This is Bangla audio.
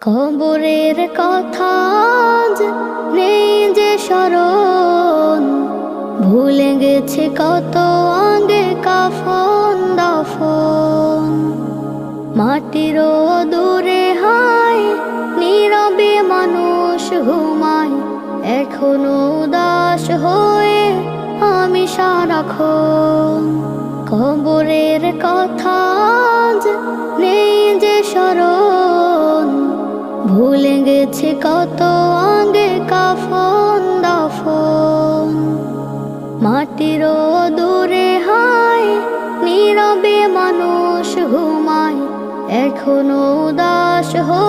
কবরের কথা আজ নেই যে স্মরণ, ভুলে গেছে কত আগে কাফন দাফন। মাটির দূরে হায় নীরবে মানুষ ঘুমায়, এখনো উদাস হয়ে আমি সারাক্ষণ। কবরের কথা আজ নেই যে স্মরণ, ভুলে গেছে কত আগে কাফন দাফন। মাটির দূরে হায় নীরবে মানুষ ঘুমায়, এখনো উদাস হয়ে